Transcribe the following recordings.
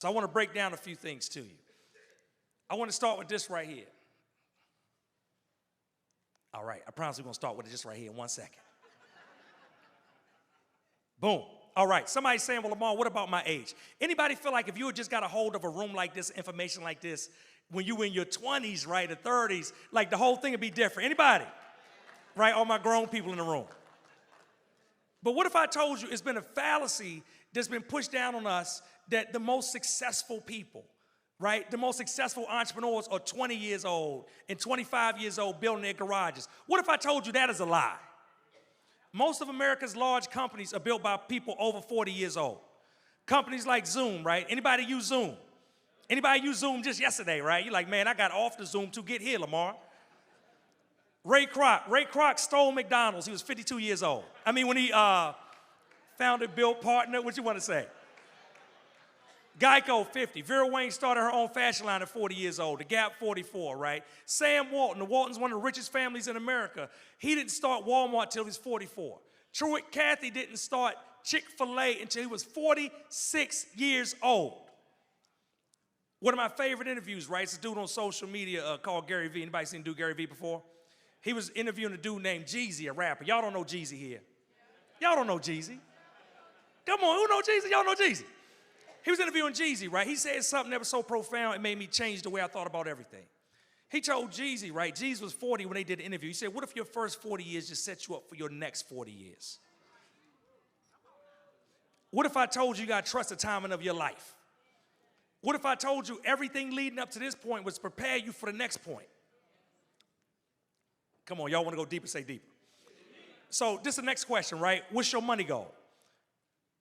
So I want to break down a few things to you. I want to start with this right here. All right, I promise we're going to start with it just right here in 1 second. Boom. All right, somebody's saying, well, Lamar, what about my age? Anybody feel like if you had just got a hold of a room like this, information like this, when you were in your 20s, right, or 30s, like the whole thing would be different? Anybody? Right, all my grown people in the room. But what if I told you it's been a fallacy that's been pushed down on us that the most successful people, right, the most successful entrepreneurs are 20 years old and 25 years old building their garages? What if I told you that is a lie? Most of America's large companies are built by people over 40 years old. Companies like Zoom, right? Anybody use Zoom? Anybody use Zoom just yesterday, right? You're like, man, I got off the Zoom to get here, Lamar. Ray Kroc stole McDonald's. He was 52 years old. I mean, when he founded, built, partnered, what you want to say? Geico, 50. Vera Wang started her own fashion line at 40 years old. The Gap, 44, right? Sam Walton, the Walton's one of the richest families in America. He didn't start Walmart till he was 44. Truett Cathy didn't start Chick-fil-A until he was 46 years old. One of my favorite interviews, right? It's a dude on social media called Gary Vee. Anybody seen dude Gary Vee before? He was interviewing a dude named Jeezy, a rapper. Y'all don't know Jeezy here. Y'all don't know Jeezy. Come on, who know Jeezy? Y'all know Jeezy. He was interviewing Jeezy, right? He said something that was so profound, it made me change the way I thought about everything. He told Jeezy, right? Jeezy was 40 when they did the interview. He said, what if your first 40 years just set you up for your next 40 years? What if I told you you got to trust the timing of your life? What if I told you everything leading up to this point was prepare you for the next point? Come on, y'all want to go deeper, say deeper. So this is the next question, right? What's your money goal?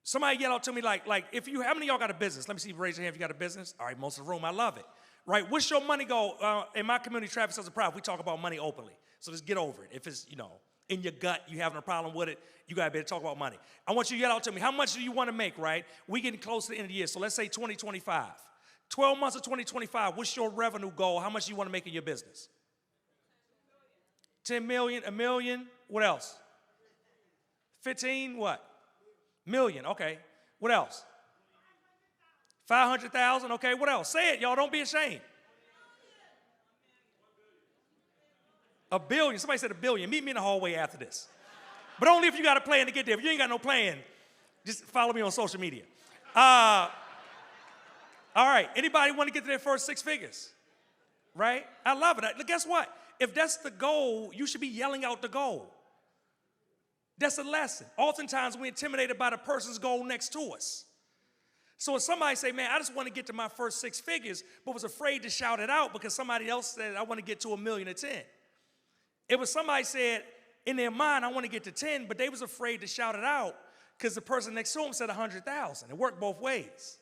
Somebody yell out to me like if you, how many of y'all got a business? Let me see, raise your hand if you got a business. All right, most of the room, I love it. Right, what's your money goal? In my community, Travis Sons of Pride, we talk about money openly. So just get over it. If it's, in your gut, you having a problem with it, you got to be able to talk about money. I want you to yell out to me, how much do you want to make, right? We getting close to the end of the year, so let's say 2025. 12 months of 2025, what's your revenue goal? How much do you want to make in your business? 10 million, a million, what else? 15, what? Million, okay. What else? 500,000, okay. What else? Say it, y'all, don't be ashamed. A billion, somebody said a billion. Meet me in the hallway after this. But only if you got a plan to get there. If you ain't got no plan, just follow me on social media. All right, anybody want to get to their first 6 figures? Right? I love it. Guess what? If that's the goal, you should be yelling out the goal. That's a lesson. Oftentimes, we're intimidated by the person's goal next to us. So if somebody say, man, I just want to get to my first 6 figures, but was afraid to shout it out because somebody else said, I want to get to 1 million or 10. It was somebody said in their mind, I want to get to 10, but they was afraid to shout it out because the person next to them said 100,000. It worked both ways.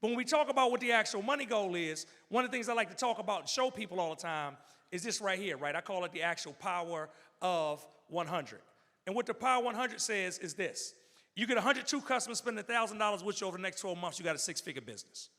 But when we talk about what the actual money goal is, one of the things I like to talk about and show people all the time is this right here, right? I call it the actual power of 100. And what the Power 100 says is this. You get 102 customers spending $1,000 with you over the next 12 months, you got a 6-figure business.